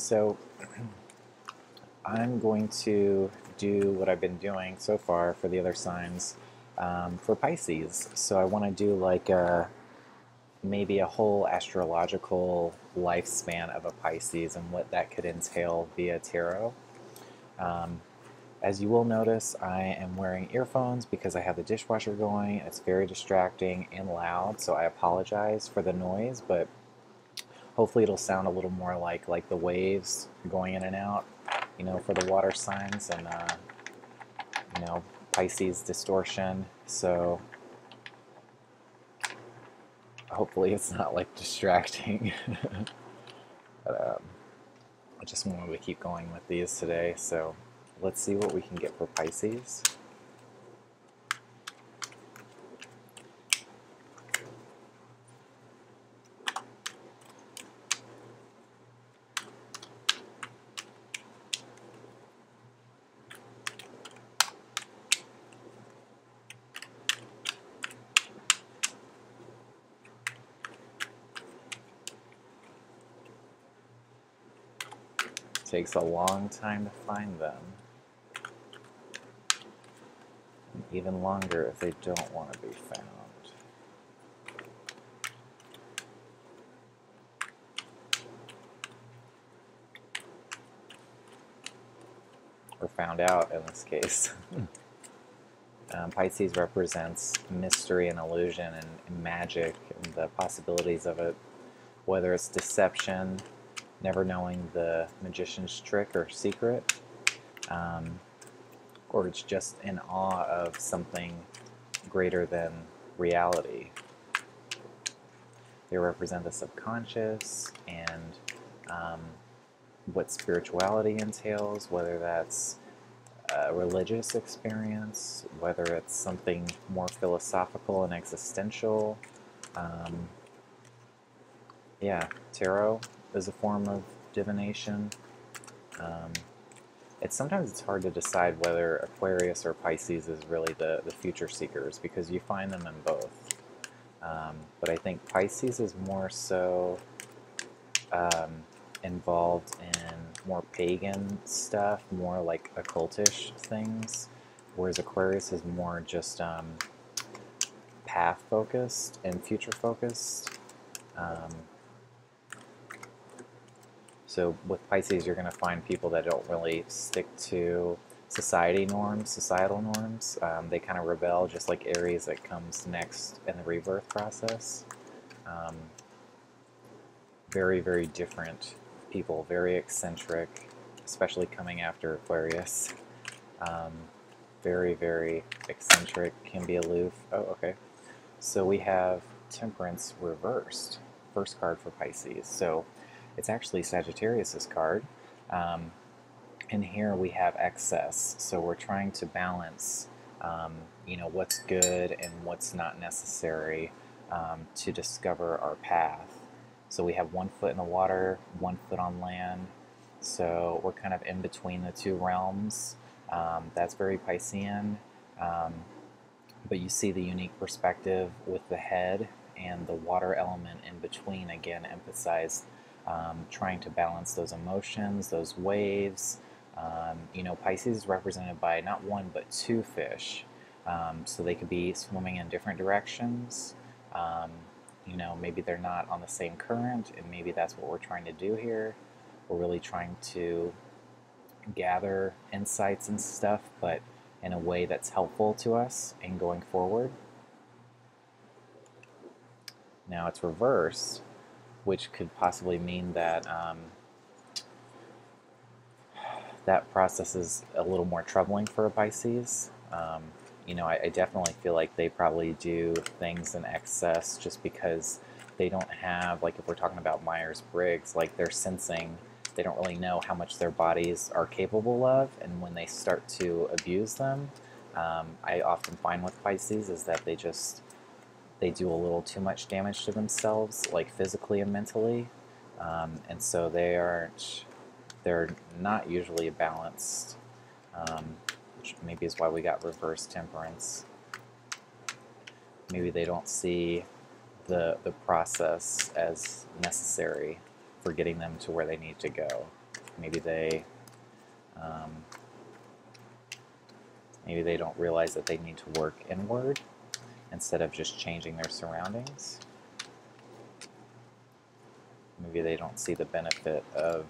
So I'm going to do what I've been doing so far for the other signs for Pisces. So I want to do like maybe a whole astrological lifespan of a Pisces and what that could entail via tarot. Um, as you will notice, I am wearing earphones because I have the dishwasher going. It's very distracting and loud, so I apologize for the noise, but hopefully it'll sound a little more like the waves going in and out, for the water signs, and Pisces distortion. So hopefully it's not like distracting. But I just wanted to keep going with these today. So let's see what we can get for Pisces. Takes a long time to find them. And even longer if they don't want to be found. Or found out in this case. Pisces represents mystery and illusion and magic and the possibilities of it, whether it's deception, never knowing the magician's trick or secret, or it's just in awe of something greater than reality. They represent the subconscious and what spirituality entails, whether that's a religious experience, whether it's something more philosophical and existential. Yeah, tarot is a form of divination. Sometimes it's hard to decide whether Aquarius or Pisces is really the future seekers because you find them in both. But I think Pisces is more so involved in more pagan stuff, more like occultish things, whereas Aquarius is more just path focused and future focused. So with Pisces, you're going to find people that don't really stick to societal norms. They kind of rebel, just like Aries that comes next in the rebirth process. Very, very different people, very eccentric, especially coming after Aquarius. Very, very eccentric, can be aloof. Oh, okay. So we have Temperance reversed, first card for Pisces. So it's actually Sagittarius's card. And here we have excess. So we're trying to balance, what's good and what's not necessary to discover our path. So we have 1 foot in the water, 1 foot on land. So we're kind of in between the two realms. That's very Piscean. But you see the unique perspective with the head and the water element in between, again, emphasized trying to balance those emotions, those waves. Pisces is represented by not 1 but 2 fish. So they could be swimming in different directions. Maybe they're not on the same current, and maybe that's what we're trying to do here. We're really trying to gather insights and stuff, but in a way that's helpful to us in going forward. Now it's reversed, which could possibly mean that that process is a little more troubling for a Pisces. I definitely feel like they probably do things in excess just because they don't have, like if we're talking about Myers-Briggs, like they're sensing, they don't really know how much their bodies are capable of, and when they start to abuse them, I often find with Pisces is that they do a little too much damage to themselves, like physically and mentally, and so they're not usually balanced, which maybe is why we got reverse temperance. Maybe they don't see the process as necessary for getting them to where they need to go. Maybe they don't realize that they need to work inward instead of just changing their surroundings. Maybe they don't see the benefit of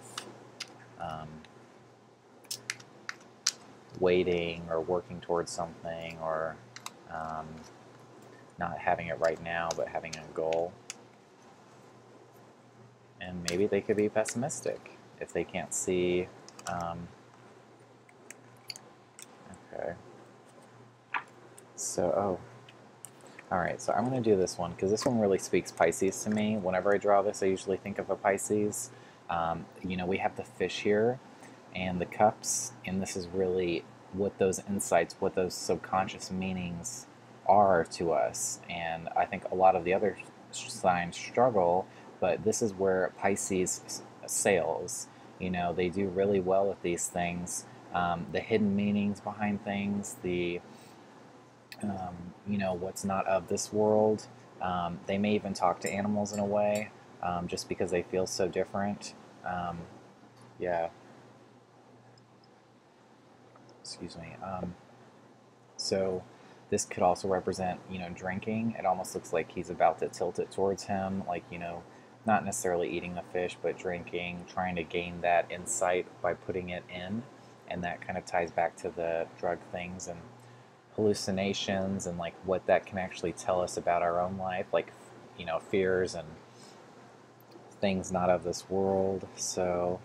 waiting or working towards something, or not having it right now but having a goal. And maybe they could be pessimistic if they can't see. Okay. So, alright, so I'm going to do this one because this one really speaks Pisces to me. Whenever I draw this, I usually think of a Pisces. You know, we have the fish here and the cups, and this is really what those insights, what those subconscious meanings are to us. And I think a lot of the other signs struggle, but this is where Pisces sails. You know, they do really well with these things. The hidden meanings behind things, the you know, what's not of this world. They may even talk to animals in a way, just because they feel so different. Yeah. Excuse me. So this could also represent, you know, drinking. It almost looks like he's about to tilt it towards him, like, you know, not necessarily eating the fish, but drinking, trying to gain that insight by putting it in. And that kind of ties back to the drug things and hallucinations and like what that can actually tell us about our own life, like, you know, fears and things not of this world. So,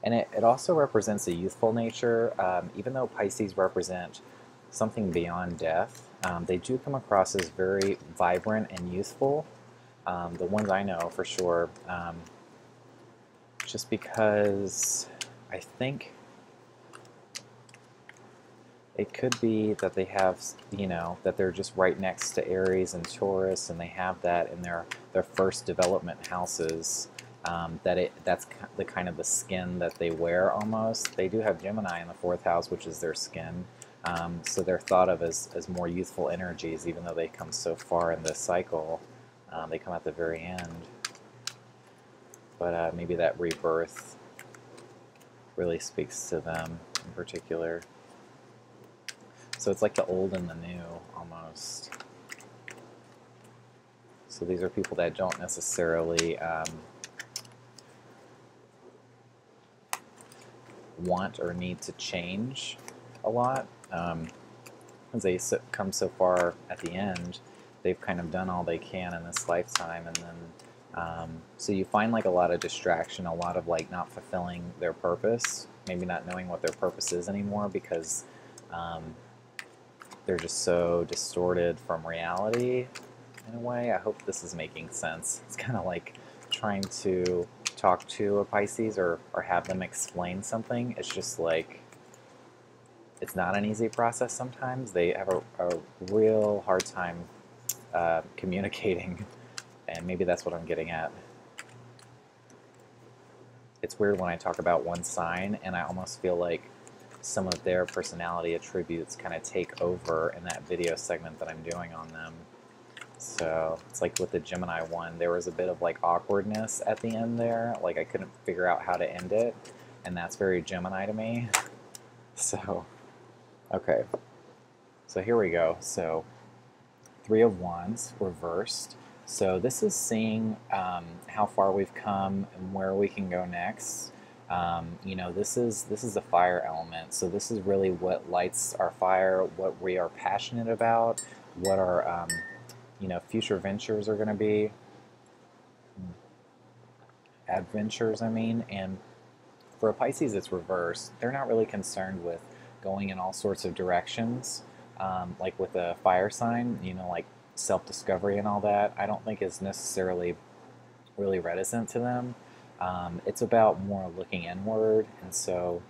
and it also represents a youthful nature. Even though Pisces represent something beyond death, they do come across as very vibrant and youthful. The ones I know for sure, just because I think it could be that they have, you know, that they're just right next to Aries and Taurus, and they have that in their first development houses. That's the kind of the skin that they wear almost. They do have Gemini in the 4th house, which is their skin. So they're thought of as more youthful energies, even though they come so far in this cycle. They come at the very end. But maybe that rebirth really speaks to them in particular. So it's like the old and the new, almost. So these are people that don't necessarily want or need to change a lot. As they come so far at the end, they've kind of done all they can in this lifetime, and then so you find like a lot of distraction, a lot of like not fulfilling their purpose, maybe not knowing what their purpose is anymore because they're just so distorted from reality in a way. I hope this is making sense. It's kind of like trying to talk to a Pisces or have them explain something. It's just like, it's not an easy process sometimes. They have a real hard time communicating, and maybe that's what I'm getting at. It's weird when I talk about one sign and I almost feel like some of their personality attributes kind of take over in that video segment that I'm doing on them. So it's like with the Gemini one, there was a bit of like awkwardness at the end there. Like I couldn't figure out how to end it, and that's very Gemini to me. So, okay. So here we go. So 3 of Wands reversed. So this is seeing how far we've come and where we can go next. You know, this is the fire element. So this is really what lights our fire, what we are passionate about, what our you know, future ventures are going to be. Adventures, I mean. And for a Pisces, it's reversed. They're not really concerned with going in all sorts of directions, like with a fire sign, you know, like self-discovery and all that. I don't think is necessarily really reticent to them. It's about more looking inward, and so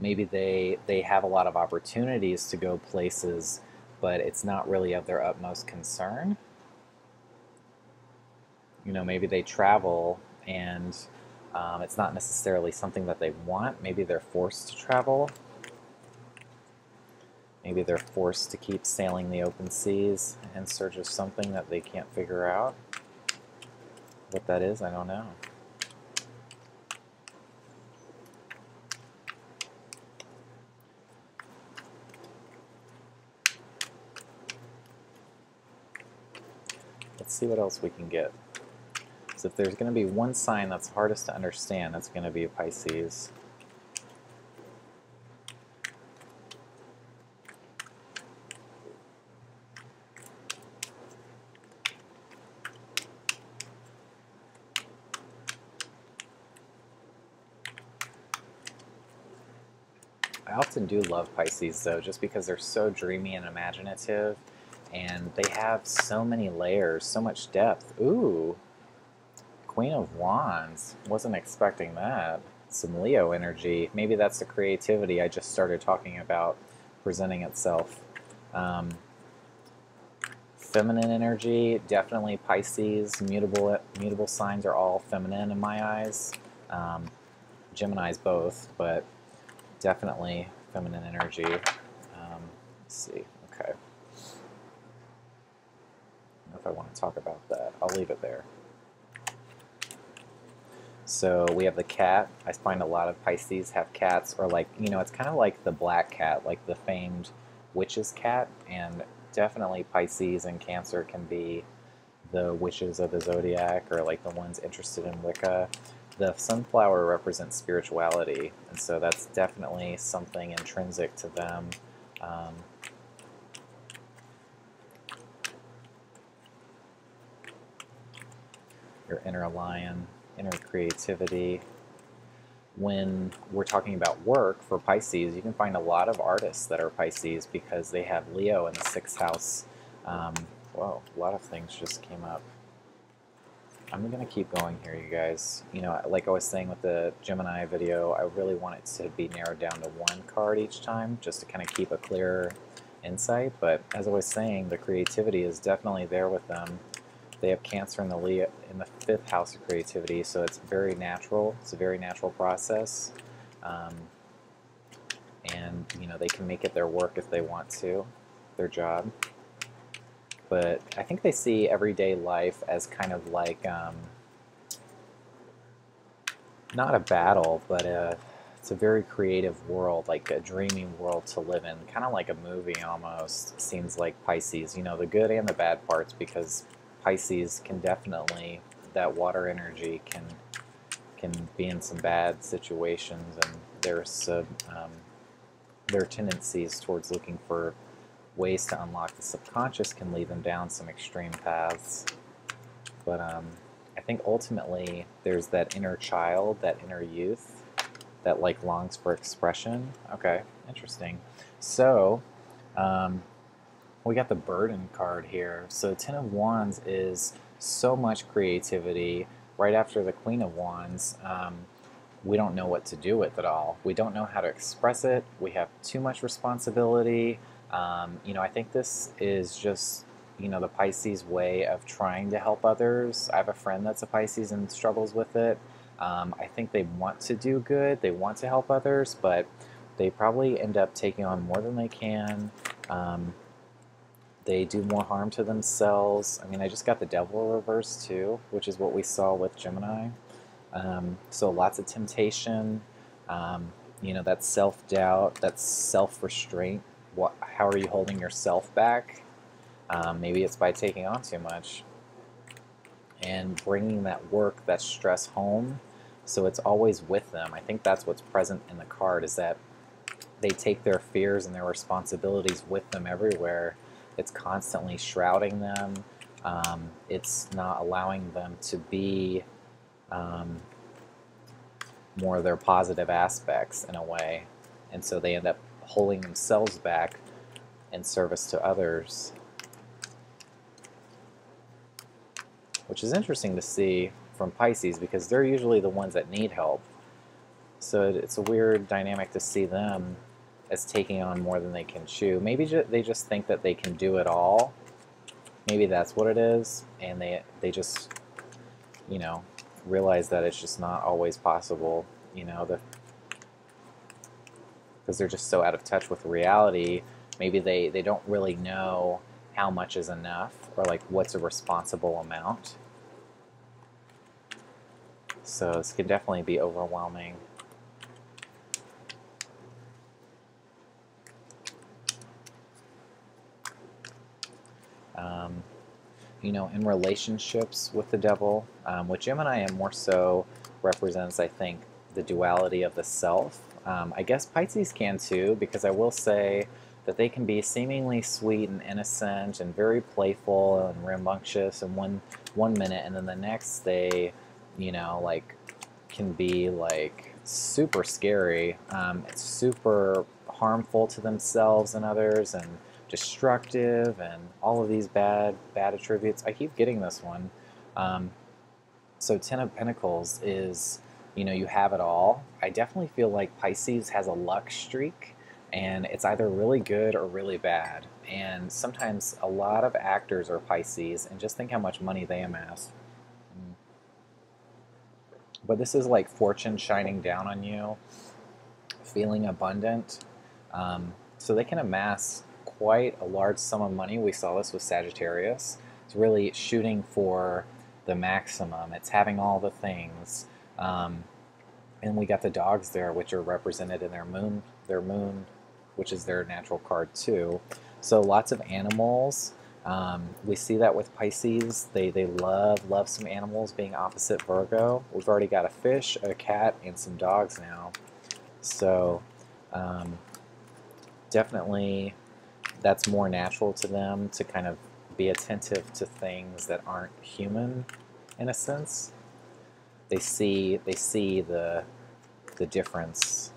maybe they have a lot of opportunities to go places, but it's not really of their utmost concern. You know, maybe they travel and it's not necessarily something that they want. Maybe they're forced to travel. Maybe they're forced to keep sailing the open seas in search of something that they can't figure out. What that is, I don't know. Let's see what else we can get. So if there's going to be one sign that's hardest to understand, that's going to be Pisces. I often do love Pisces though, just because they're so dreamy and imaginative, and they have so many layers, so much depth. Ooh, Queen of Wands. Wasn't expecting that. Some Leo energy. Maybe that's the creativity I just started talking about presenting itself. Feminine energy, definitely Pisces. Mutable signs are all feminine in my eyes. Gemini's both, but definitely feminine energy. Let's see. Okay. I don't know if I want to talk about that. I'll leave it there. So we have the cat. I find a lot of Pisces have cats, or like, you know, it's kind of like the black cat, like the famed witch's cat, and definitely Pisces and Cancer can be the witches of the zodiac, or like the ones interested in Wicca. The sunflower represents spirituality, and so that's definitely something intrinsic to them. Your inner lion, inner creativity. When we're talking about work for Pisces, you can find a lot of artists that are Pisces because they have Leo in the 6th house. Whoa, a lot of things just came up. I'm going to keep going here, you guys. You know, like I was saying with the Gemini video, I really want it to be narrowed down to one card each time, just to kind of keep a clearer insight. But as I was saying, the creativity is definitely there with them. They have Cancer in the 5th house of creativity, so it's very natural. It's a very natural process, and you know, they can make it their work if they want to, their job. But I think they see everyday life as kind of like not a battle, but it's a very creative world, like a dreaming world to live in, kind of like a movie almost. Seems like Pisces, you know, the good and the bad parts, because Pisces can definitely, that water energy can be in some bad situations, and there's their tendencies towards looking for ways to unlock the subconscious can lead them down some extreme paths. But I think ultimately there's that inner child, that inner youth, that like longs for expression. Okay, interesting. So we got the burden card here. So 10 of Wands is so much creativity. Right after the Queen of Wands, we don't know what to do with it all. We don't know how to express it. We have too much responsibility. You know, I think this is just, you know, the Pisces way of trying to help others. I have a friend that's a Pisces and struggles with it. I think they want to do good. They want to help others, but they probably end up taking on more than they can. They do more harm to themselves. I mean, I just got the Devil reverse too, which is what we saw with Gemini. So lots of temptation, you know, that self-doubt, that self-restraint. How are you holding yourself back? Maybe it's by taking on too much and bringing that work, that stress home, so it's always with them. I think that's what's present in the card, is that they take their fears and their responsibilities with them everywhere. It's constantly shrouding them. It's not allowing them to be more of their positive aspects in a way, and so they end up holding themselves back in service to others, which is interesting to see from Pisces because they're usually the ones that need help. So it's a weird dynamic to see them as taking on more than they can chew. Maybe they just think that they can do it all. Maybe that's what it is, and they just, you know, realize that it's just not always possible, you know, because they're just so out of touch with reality. Maybe they don't really know how much is enough, or like what's a responsible amount. So this can definitely be overwhelming. you know, in relationships with the devil, with Gemini, it more so represents, I think, the duality of the self. I guess Pisces can too, because I will say that they can be seemingly sweet and innocent and very playful and rambunctious in one minute, and then the next they, you know, like, can be like super scary. It's super harmful to themselves and others, and destructive, and all of these bad attributes. I keep getting this one. So Ten of Pentacles is, you know, you have it all. I definitely feel like Pisces has a luck streak, and it's either really good or really bad. And sometimes a lot of actors are Pisces, and just think how much money they amass. But this is like fortune shining down on you, feeling abundant. So they can amass quite a large sum of money. We saw this with Sagittarius. It's really shooting for the maximum. It's having all the things. And we got the dogs there, which are represented in their moon, which is their natural card too. So lots of animals. We see that with Pisces. They love some animals, being opposite Virgo. We've already got a fish, a cat, and some dogs now. So definitely that's more natural to them, to kind of be attentive to things that aren't human, in a sense. They see the difference.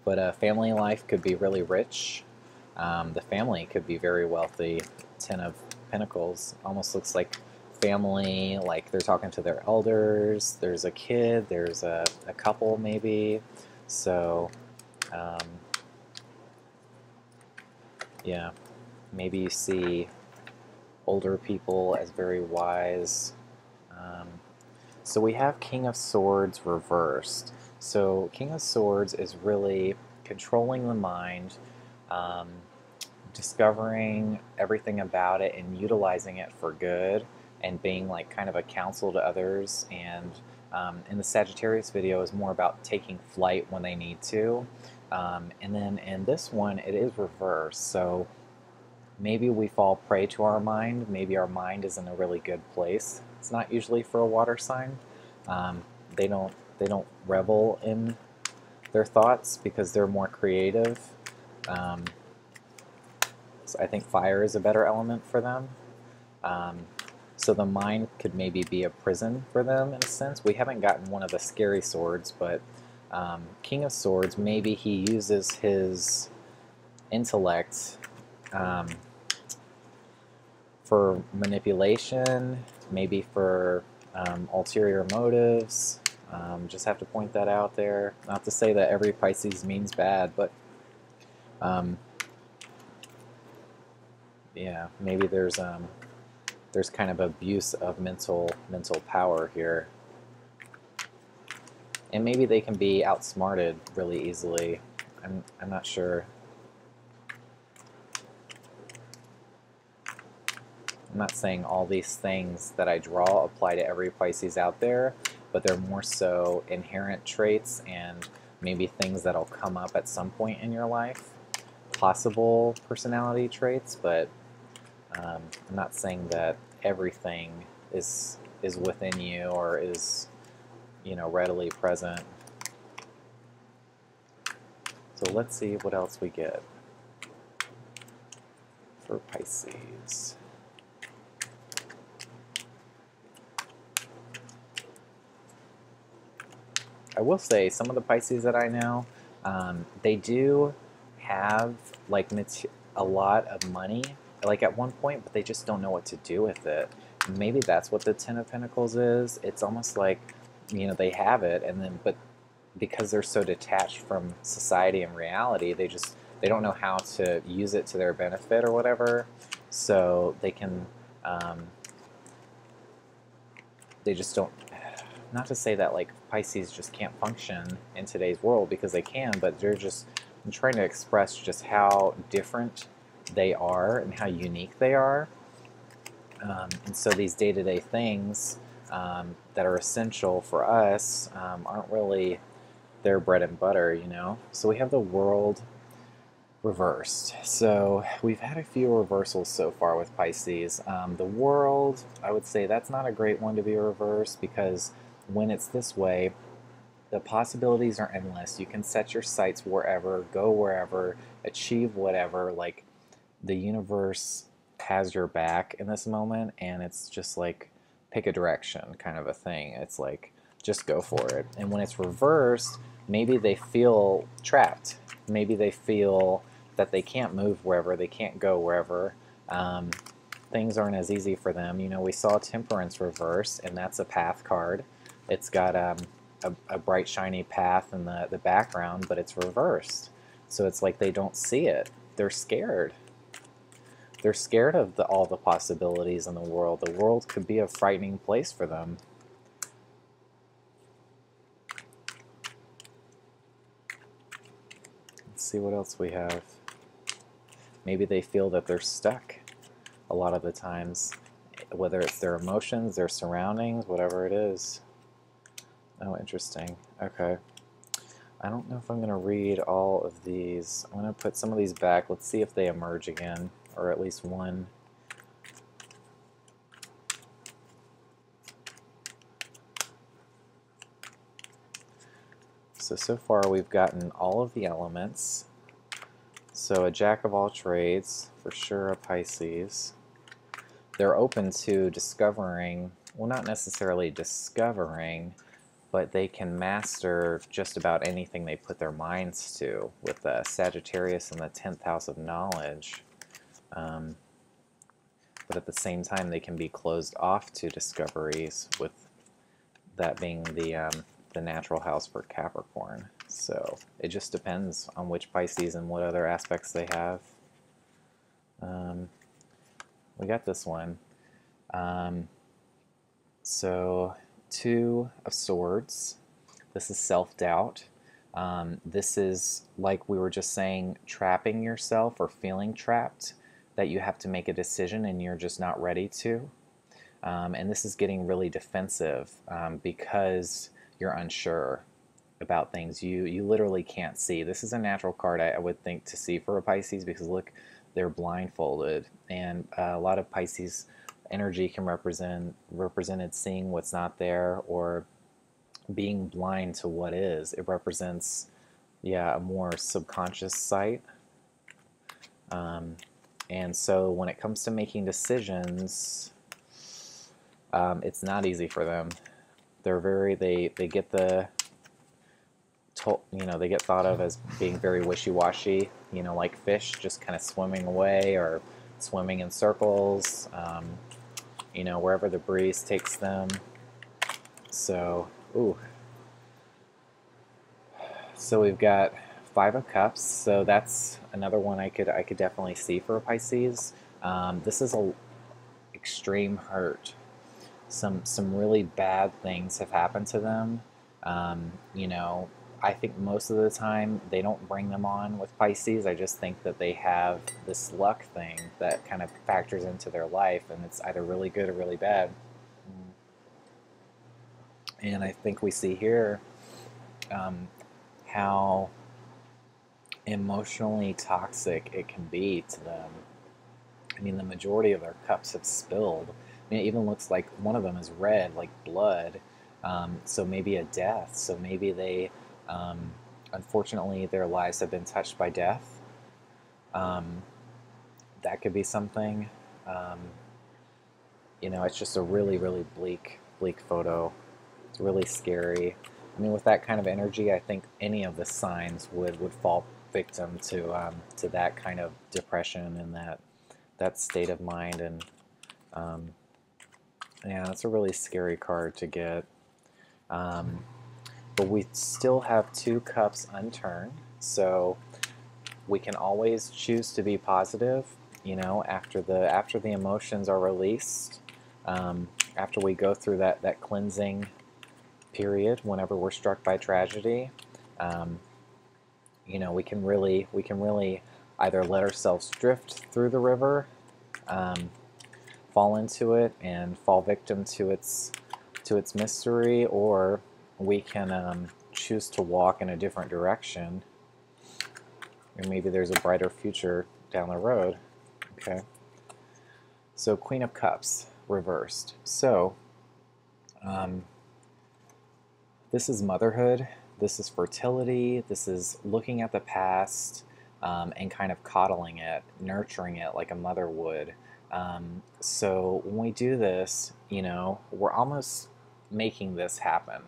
But family life could be really rich. The family could be very wealthy. Ten of Pentacles almost looks like family, like they're talking to their elders. There's a kid, there's a couple maybe. So yeah, maybe you see older people as very wise. So we have King of Swords reversed. So King of Swords is really controlling the mind, discovering everything about it and utilizing it for good, and being like kind of a counsel to others. And in the Sagittarius video is more about taking flight when they need to. And then in this one it is reversed. So maybe we fall prey to our mind. Maybe our mind is in a really good place. It's not usually for a water sign. They don't revel in their thoughts because they're more creative. So I think fire is a better element for them. So the mind could maybe be a prison for them in a sense. We haven't gotten one of the scary swords, but King of Swords, maybe he uses his intellect for manipulation, maybe for ulterior motives. Just have to point that out there. Not to say that every Pisces means bad, but yeah, maybe there's kind of abuse of mental power here, and maybe they can be outsmarted really easily. I'm not sure. I'm not saying all these things that I draw apply to every Pisces out there, but they're more so inherent traits and maybe things that'll come up at some point in your life. Possible personality traits, but I'm not saying that everything is within you or is, you know, readily present. So let's see what else we get for Pisces. I will say some of the Pisces that I know, they do have like a lot of money, like at one point, but they just don't know what to do with it. Maybe that's what the Ten of Pentacles is. It's almost like, you know, they have it, and then but because they're so detached from society and reality, they don't know how to use it to their benefit or whatever. So they can they just don't. Not to say that like Pisces just can't function in today's world, because they can, but they're just trying to express just how different they are and how unique they are. And so these day-to-day things that are essential for us aren't really their bread and butter, you know? So we have the World, reversed. So we've had a few reversals so far with Pisces. The World, I would say that's not a great one to be reversed, because when it's this way, the possibilities are endless. You can set your sights wherever, go wherever, achieve whatever. Like, the universe has your back in this moment, and it's just like pick a direction kind of a thing. It's like just go for it. And when it's reversed, maybe they feel trapped. Maybe they feel that they can't move wherever, they can't go wherever. Things aren't as easy for them. You know, we saw Temperance reverse, and that's a path card. It's got a bright, shiny path in the background, but it's reversed. So it's like they don't see it. They're scared. They're scared of all the possibilities in the world. The world could be a frightening place for them. Let's see what else we have. Maybe they feel that they're stuck a lot of the times, whether it's their emotions, their surroundings, whatever it is. Oh, interesting. Okay. I don't know if I'm going to read all of these. I'm going to put some of these back. Let's see if they emerge again, or at least one. So far we've gotten all of the elements. So a jack of all trades, for sure a Pisces. They're open to discovering, well, not necessarily discovering, but they can master just about anything they put their minds to, with Sagittarius in the 10th house of knowledge. But at the same time, they can be closed off to discoveries, with that being the natural house for Capricorn. So it just depends on which Pisces and what other aspects they have. We got this one. So Two of Swords. This is self-doubt. This is, like we were just saying, trapping yourself or feeling trapped, that you have to make a decision and you're just not ready to. And this is getting really defensive because you're unsure about things. You literally can't see. This is a natural card, I would think, to see for a Pisces, because look, they're blindfolded. And a lot of Pisces energy can represented seeing what's not there, or being blind to what is. It represents, yeah, a more subconscious sight. And so when it comes to making decisions, it's not easy for them. They're they get they get thought of as being very wishy-washy, like fish just kind of swimming away or swimming in circles, wherever the breeze takes them. So, so we've got Five of Cups, so that's another one I could definitely see for a Pisces. This is a extreme hurt. Some really bad things have happened to them. I think most of the time they don't bring them on with Pisces. I just think that they have this luck thing that kind of factors into their life, and it's either really good or really bad. And I think we see here how emotionally toxic it can be to them. I mean, the majority of their cups have spilled. I mean, it even looks like one of them is red, like blood. So maybe a death. So maybe they, unfortunately, their lives have been touched by death. That could be something. It's just a really, really bleak photo. It's really scary. I mean, with that kind of energy, I think any of the signs would fall victim to that kind of depression and that state of mind. And yeah, it's a really scary card to get. But we still have two cups unturned, so we can always choose to be positive. After the emotions are released, after we go through that cleansing period, whenever we're struck by tragedy, we can really either let ourselves drift through the river, fall into it and fall victim to its mystery, or we can choose to walk in a different direction. or maybe there's a brighter future down the road. Okay. So Queen of Cups reversed. So this is motherhood. This is fertility. This is looking at the past and kind of coddling it, nurturing it like a mother would. So when we do this, you know, we're almost making this happen.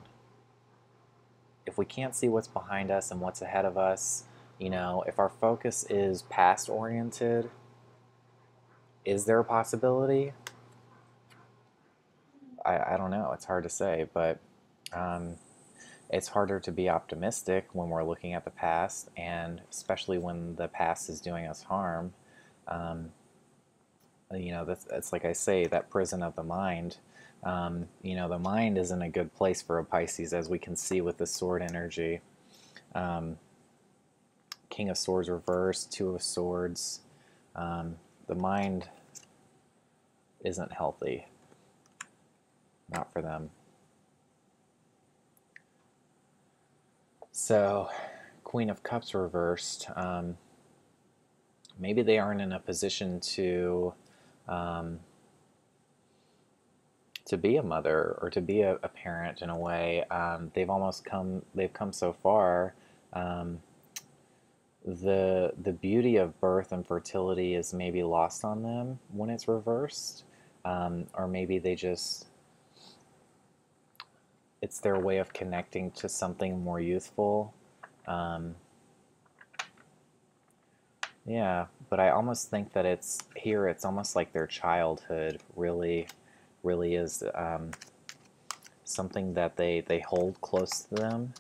If we can't see what's behind us and what's ahead of us, you know, if our focus is past oriented, is there a possibility? I don't know. It's hard to say, but it's harder to be optimistic when we're looking at the past, and especially when the past is doing us harm. Um, you know, that's like I say, that prison of the mind. You know, the mind isn't a good place for a Pisces, as we can see with the sword energy. King of Swords reversed, Two of Swords. The mind isn't healthy. Not for them. So, Queen of Cups reversed. Maybe they aren't in a position to be a mother or to be a parent in a way. They've come so far. The beauty of birth and fertility is maybe lost on them when it's reversed, or maybe they just, it's their way of connecting to something more youthful. Yeah, but I almost think that it's almost like their childhood really is something that they hold close to them,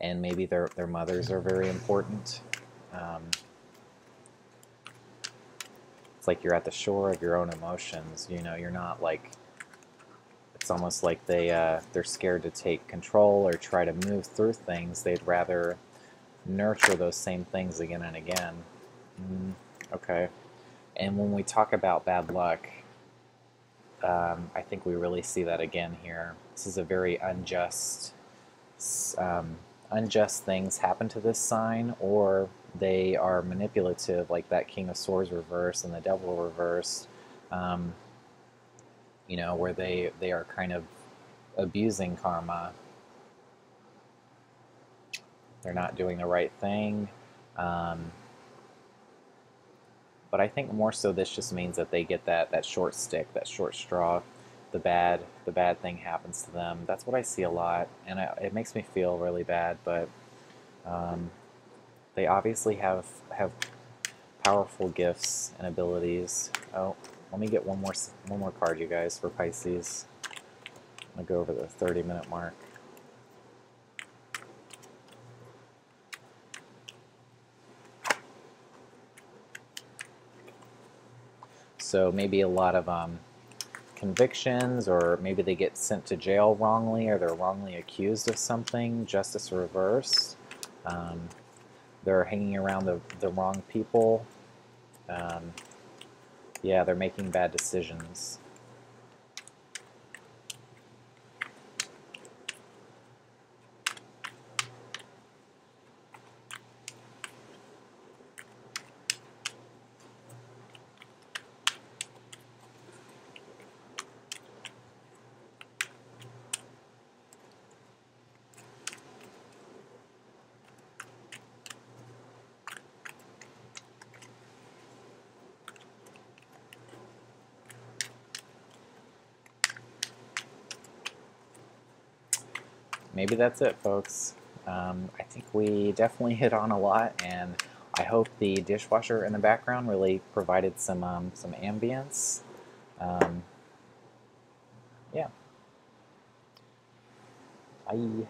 and maybe their mothers are very important. It's like you're at the shore of your own emotions. You know, you're not like. It's almost like they're scared to take control or try to move through things. They'd rather nurture those same things again and again. Okay. And when we talk about bad luck, I think we really see that again here. This is a very unjust things happen to this sign, or they are manipulative, like that King of Swords reverse and the Devil reverse. You know, where they are kind of abusing karma. They're not doing the right thing. But I think more so this just means that they get that short stick, that short straw. The bad thing happens to them. That's what I see a lot, and it makes me feel really bad. But they obviously have powerful gifts and abilities. Oh, let me get one more card, you guys, for Pisces. I'm gonna go over the 30-minute mark. So maybe a lot of convictions, or maybe they get sent to jail wrongly, or they're wrongly accused of something. Justice reversed. They're hanging around the wrong people. Yeah, they're making bad decisions. Maybe that's it, folks. I think we definitely hit on a lot, and I hope the dishwasher in the background really provided some ambience. Yeah. Bye.